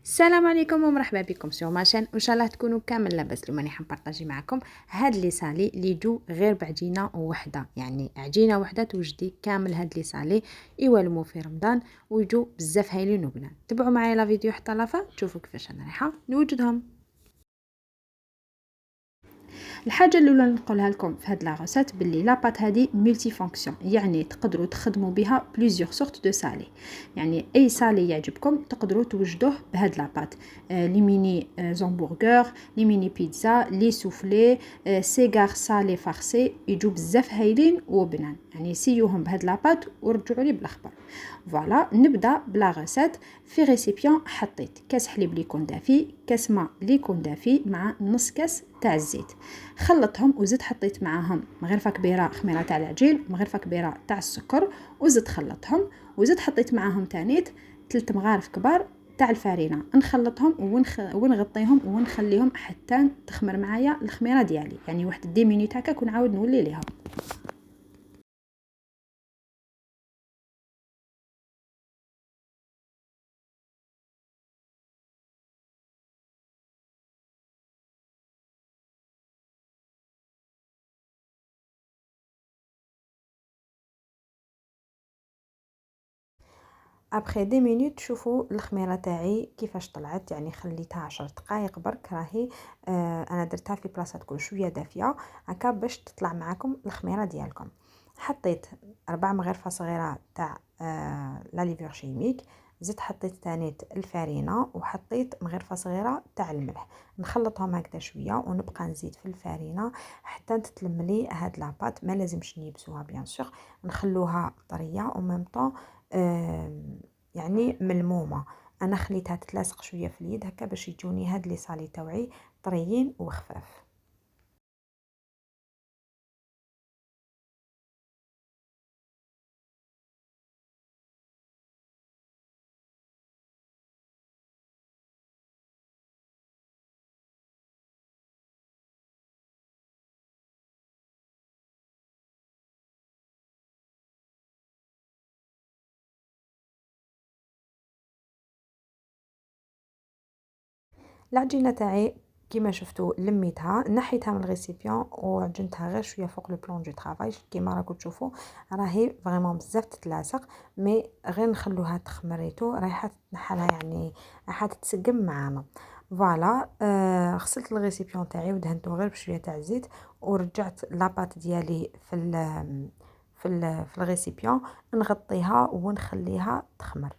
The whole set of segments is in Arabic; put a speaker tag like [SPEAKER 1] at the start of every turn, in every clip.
[SPEAKER 1] السلام عليكم ومرحبا بكم سو ماشين، وان شاء الله تكونوا كامل لاباس. اليوم راني حنبارطاجي معكم هاد لي صالي اللي يجوا غير بعجينه وحده، يعني عجينه وحده توجدي كامل هاد لي صالي يوالموا في رمضان ويجوا بزاف هايلين وبنان. تبعوا معايا لا فيديو حتى لافا تشوفوا كيفاش انا رايحه نوجدهم. الحاجه الاولى اللي نقولها لكم في هاد لا غوسيت باللي لاباط هادي ملتي فونكسيون، يعني تقدروا تخدموا بها بليزيور سورت دو سالي، يعني اي سالي يعجبكم تقدروا توجدوه بهاد لاباط. لي ميني زامبورغر، لي ميني بيتزا، لي سوفلي، سيغار سالي فارسي يجوا بزاف هايلين وبنان، يعني سيوهم بهاد لاباط ورجعوا لي بالاخبار. فوالا نبدا بلا غوسيت. في ريسيبيون حطيت كاس حليب اللي يكون دافي، كاس ماء اللي يكون دافي، مع نص كاس تاع الزيت. خلطهم وزيد حطيت معاهم مغرفه كبيره خميره تاع العجين، مغرفه كبيره تاع السكر، وزيد خلطهم. وزيد حطيت معاهم تانيت 3 مغارف كبار تاع الفارينه، نخلطهم ونغطيهم ونخليهم حتى تخمر معايا الخميره ديالي، يعني واحد 10 مينوت هكا ونعاود نولي ليها. ابخي دي مينوت شوفوا الخميره تاعي كيفاش طلعت، يعني خليتها 10 دقائق برك راهي. انا درتها في بلاصه تكون شويه دافيه هكا باش تطلع معاكم الخميره ديالكم. حطيت 4 مغرفه صغيره تاع لا ليفور شيميك، زدت حطيت تانيت الفارينه وحطيت مغرفه صغيره تاع الملح. نخلطهم هكذا شويه ونبقى نزيد في الفارينه حتى تتلم لي هاد لاباط. ما لازمش نيبسوها بيان سور، نخلوها طريه او ميم طون يعني ملمومه. انا خليتها تتلاصق شويه في اليد هكا باش يجوني هاد لي صالي تاوعي طريين وخفاف. العجينه تاعي كيما شفتوا لميتها نحيتها من الريسيبيون وعجنتها غير شويه فوق لو بلون دو طرافاي كيما راكم تشوفوا. راهي فريمون بزاف تتلاصق، مي غير نخلوها تخمريتو رايحه تنحلها، يعني رايحه تتسقم معانا. فوالا غسلت الريسيبيون تاعي ودهنته غير بشويه تاع الزيت، ورجعت لاباط ديالي في الريسيبيون، نغطيها ونخليها تخمر.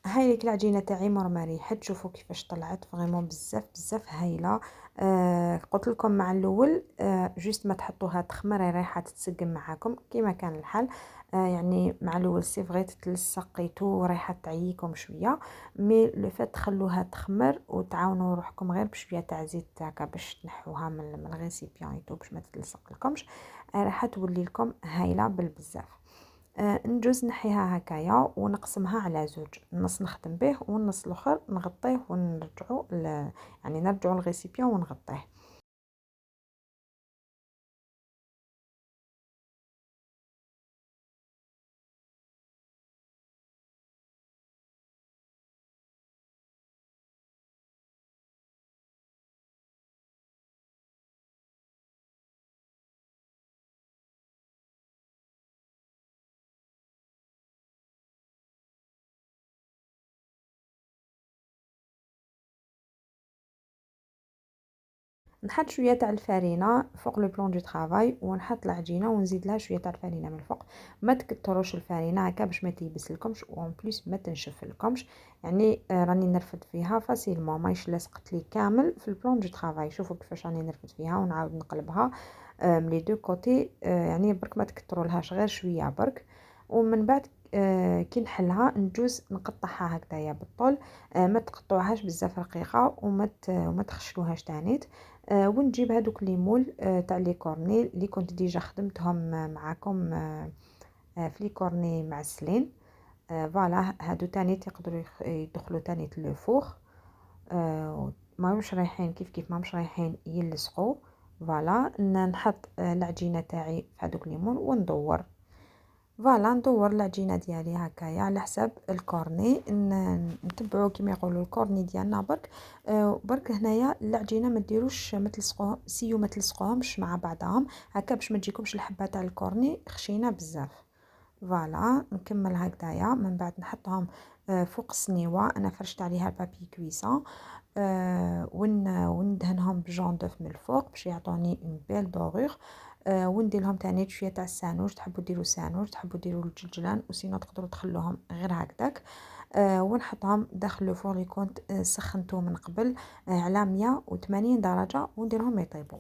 [SPEAKER 1] هاي ليك العجينه تاعي مرمري، حد شوفوا كيفاش طلعت فريمون بزاف بزاف هايله. قلت لكم مع الاول جوست ما تحطوها تخمر رايحه تتسقم معاكم كيما كان الحال. يعني مع الاول سي فغي تلصقيتو ورايحه تعييكم شويه، مي لو فات تخلوها تخمر وتعاونوا روحكم غير بشويه تاع زيت هكا باش تنحوها من الغيسيبيون ايتو باش ما تتلصق لكمش. راح تولي لكم هايله بالبزاف. نجوز نحيها هكايا ونقسمها على زوج، النص نخدم به والنص الاخر نغطيه ونرجعو يعني نرجعو الغيسيبيون ونغطيه. نحط شويه تاع الفرينه فوق لو بلون دو طرافاي ونحط العجينه ونزيد لها شويه تاع الفرينه من الفوق. ما تكثروش الفرينه هكا باش ما تيبس لكمش وان بليس ما تنشف لكمش. يعني راني نرفد فيها فاسيلمون ماهيش لصقت لي كامل في البلون دو طرافاي. شوفوا كيفاش راني نرفد فيها ونعاود نقلبها من لي دو كوتي. يعني برك ما تكثرولهاش غير شويه برك. ومن بعد كي نحلها نجوز نقطعها هكذايا بالطول. ما تقطعوهاش بزاف رقيقه وما تخشلوهاش تانيت. ونجيب هذوك لي مول تاع لي كورني اللي كنت ديجا خدمتهم معكم في لي كورني معسلين. فوالا هادو تاني تقدروا يدخلوا تاني لو فور. ماهمش رايحين كيف ماهمش رايحين يلصقوا. فوالا نحط العجينه تاعي في هذوك الليمون وندور. فوالا ندور العجينه ديالي هكايا على حساب الكورني، نتبعوا كيما يقولوا الكورني ديالنا برك. برك هنايا العجينه ما ديروش ما تلصقوها سيو، ما تلصقوهمش مع بعضهم هكا باش ما تجيكمش الحبه تاع الكورني خشينه بزاف. فوالا نكمل هكذايا، من بعد نحطهم فوق السنيوه. انا فرشت عليها البابي كويسون، وندهنهم بجون دوف من الفوق باش يعطوني اون بيل دوغور. وندير لهم تاني شويه تاع السانوج، تحبوا ديروا سانوج تحبوا ديروا الجلجلان، وسينو تقدروا تخلوهم غير هكذاك. ونحطهم داخل لو فور اللي كنت سخنته من قبل على 180 درجه، ونديرهم يطيبوا.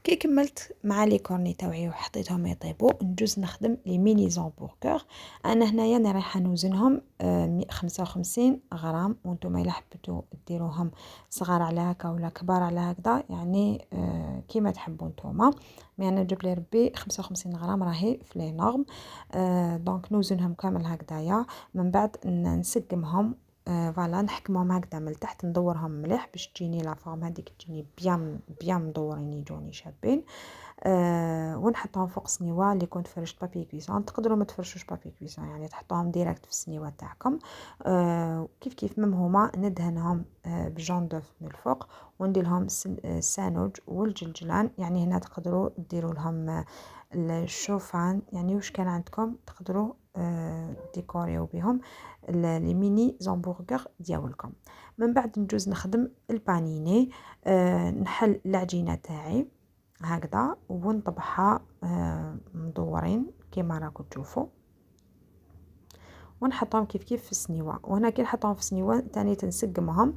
[SPEAKER 1] كي كملت مع لي كورني تاوعي وحطيتهم يطيبوا، نجوز نخدم لي ميني زامبورغر. انا هنايا انا رايحه نوزنهم 55 غرام، وانتم الا حبيتوا ديروهم صغار على هكا ولا كبار على هكذا يعني كيما تحبوا نتوما. مي انا جاب لي ربي 55 غرام راهي في لي نورم. دونك نوزنهم كامل هكذايا، من بعد نسقمهم. فوالا نحكمهم هكذا من التحت، ندورهم مليح باش تجيني لا فورم هذيك تجيني بيان مدورين يجوني شابين. ونحطهم فوق السنيوه اللي كنت فرشت بابي كويسون. تقدروا ما تفرشوش بابي كويسون يعني تحطوهم ديريكت في السنيوه تاعكم. كيف مم هما ندهنهم بجون دوف من الفوق، وندير لهم السانوج والجلجلان. يعني هنا تقدروا ديروا لهم الشوفان، يعني واش كان عندكم تقدروا ديكوريو بهم لي ميني زامبورغر ديالكم. من بعد نجوز نخدم البانيني. نحل العجينه تاعي هكذا ونطبعها مدورين كيما راكم تشوفوا، ونحطهم كيف في السنيوه. وهنا كي نحطهم في السنيوه تاني تنسقمهم.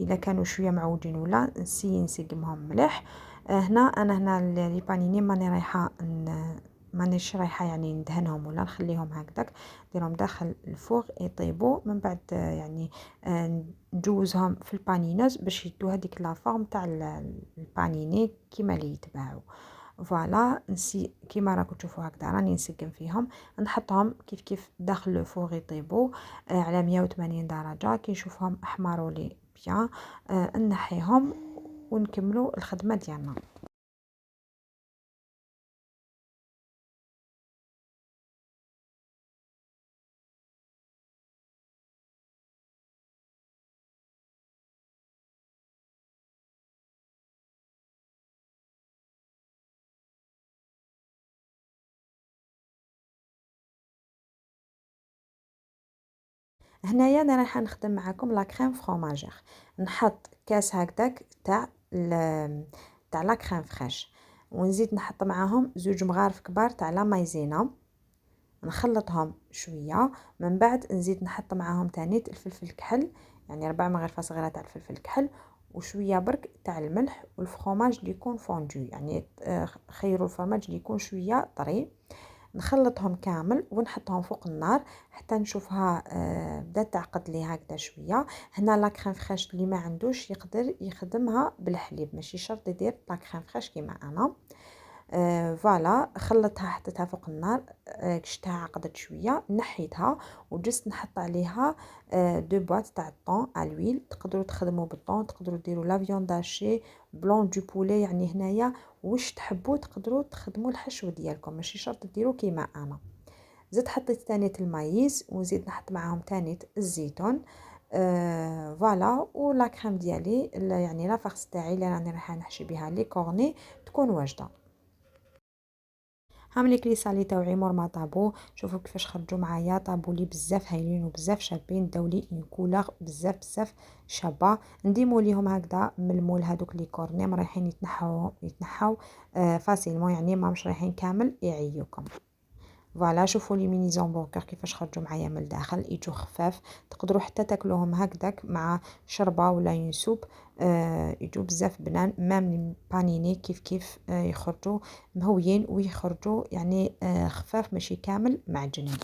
[SPEAKER 1] اذا كانوا شويه معوجين ولا نسقمهم مليح. هنا لي بانيني مانيش رايحه يعني ندهنهم ولا نخليهم هكذاك، نديرهم داخل الفوغ يطيبوا. من بعد يعني نجوزهم في البانينوز باش يدو هذيك لا فورم تاع البانيني كيما اللي يتباعوا. فوالا كيما راكم تشوفوا هكذا راني نسقم فيهم، نحطهم كيف داخل لو فوغ يطيبوا على 180 درجه. كي نشوفهم احمروا لي بيان نحيهم ونكملوا الخدمه ديالنا. هنايا انا رايحه نخدم معاكم لا كريم فروماجير. نحط كاس هكذاك تاع لا كريم فريش، ونزيد نحط معاهم 2 مغارف كبار تاع لا مايزينا، نخلطهم شويه. من بعد نزيد نحط معاهم تاني الفلفل الكحل، يعني 4 مغارف صغيره تاع الفلفل الكحل، وشويه برك تاع الملح، والفرomاج اللي يكون فوندو يعني خيروا الفرماج اللي يكون شويه طري. نخلطهم كامل ونحطهم فوق النار حتى نشوفها بدات تعقد لي هكذا شويه. هنا لا كريم فريش اللي ما عندوش يقدر يخدمها بالحليب، ماشي شرط يدير لا كريم فريش كيما انا. فوالا خلطتها حطيتها فوق النار. كشتها عقدت شويه نحيتها، وجست نحط عليها 2 بواط تاع الطون الويل. تقدروا تخدموا بالطون، تقدروا ديروا لا فيوند داشي بلون دو بولي، يعني هنايا واش تحبوا تقدروا تخدموا الحشو ديالكم، ماشي شرط ديروا كيما انا. زدت حطيت تاني المايز، وزيد نحط معاهم تاني الزيتون. فوالا ولا كريم ديالي يعني لا فارس تاعي اللي راني رايحه نحشي بها لي كورني تكون واجده. هاهم لي كلي سالي تاوعي مور ما طابو، شوفوا كيفاش خرجوا معايا، طابوا لي بزاف هايلين وبزاف شابين، داو لي اون كولور بزاف بزاف شابه. نديمو ليهم هكذا من المول هذوك لي كورنيم رايحين يتنحاو فاسيلمون، يعني ما مش رايحين كامل يعيوكم. فوالا شوفوا لي ميني زامبورغر كيفاش خرجوا معايا من الداخل، يجوا خفاف، تقدروا حتى تاكلوهم هكذاك مع شربه ولا ينسوب، يجوا بزاف بنان. مام بانيني كيف يخرجوا مهويين ويخرجوا يعني خفاف ماشي كامل معجنين.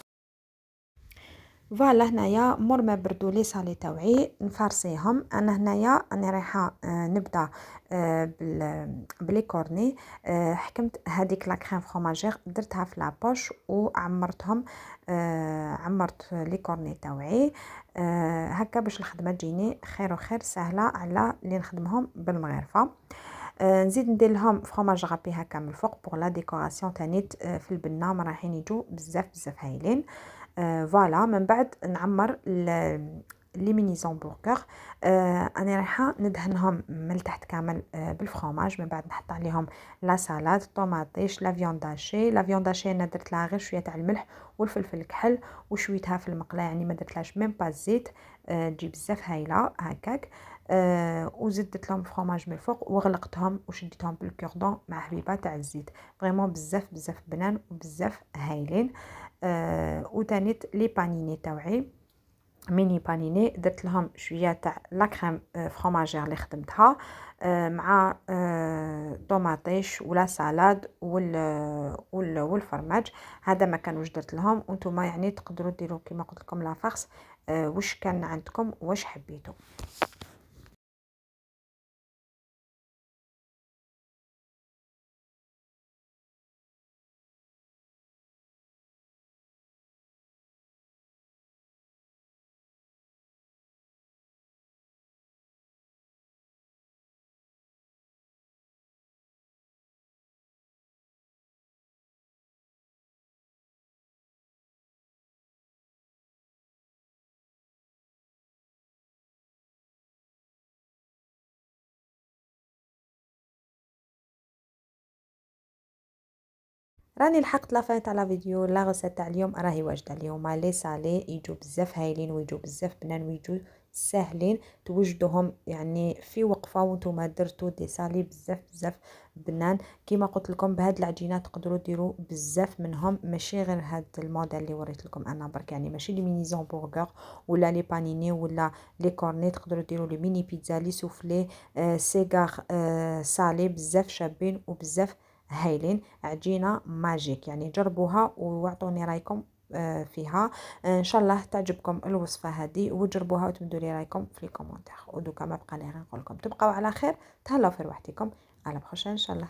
[SPEAKER 1] فوالا هنايا مور ما بردوا لي صالي تاوعي نفرسيهم. انا هنايا راني رايحه نبدا بلي كورني. حكمت هذيك لا كريم فروماجير درتها في لابوش وعمرتهم، عمرت لي كورني تاوعي هكا باش الخدمه تجيني خير وخير سهله على اللي نخدمهم بالمغرفه. نزيد ندير لهم فرomاج غابي هكا من الفوق بوغ لا ديكوراسيون تانيت في البنه ما رايحين يجوا بزاف بزاف هايلين. فوالا من بعد نعمر لي ميني زامبورغر. انا رايحه ندهنهم من التحت كامل بالفرomاج، من بعد نحط عليهم لا سالاد طوماطيش لا فيونداشي. لا فيونداشي انا درت لها غير شويه تاع الملح والفلفل الكحل وشويتها في المقله، يعني ما درتلاش ميم با الزيت، تجي بزاف هايله هكاك. وزدت لهم فرomاج من الفوق وغلقتهم وشديتهم بالكوردون مع حبيبه تاع الزيت، فريمون بزاف بزاف بنان وبزاف هايلين. وتانيت لي بانيني تاوعي ميني بانيني درت لهم شويه تاع لا كريم فروماجير اللي خدمتها مع طوماطيش ولا سالاد والفرماج. هذا ما كانوش درت لهم، وانتم يعني تقدروا ديروا كما قلت لكم لا فارس واش كان عندكم واش حبيتوا. راني لحقت لافان تاع لا فيديو. لا غوسيت تاع اليوم راهي واجده. اليوم لي سالي يجوا بزاف هايلين ويجوا بزاف بنان ويجوا ساهلين توجدوهم يعني في وقفه وانتم درتوا دي سالي بزاف بزاف بنان. كيما قلت لكم بهاد العجينه تقدروا ديروا بزاف منهم، ماشي غير هاد الموديل اللي وريت لكم انا برك، يعني ماشي لي ميني زامبورغر ولا لي بانيني ولا لي كورني، تقدروا ديروا لي ميني بيتزا لي سوفلي سيغار سالي بزاف شابين وبزاف هايلين. عجينة ماجيك، يعني جربوها واعطوني رايكم فيها. ان شاء الله تعجبكم الوصفة هذه وجربوها وتمدوا لي رايكم في الكومنتات. ودوكا ما بقى لي غير نقول لكم تبقاو على خير، تهلاو في رواحتكم، على بخوشة ان شاء الله.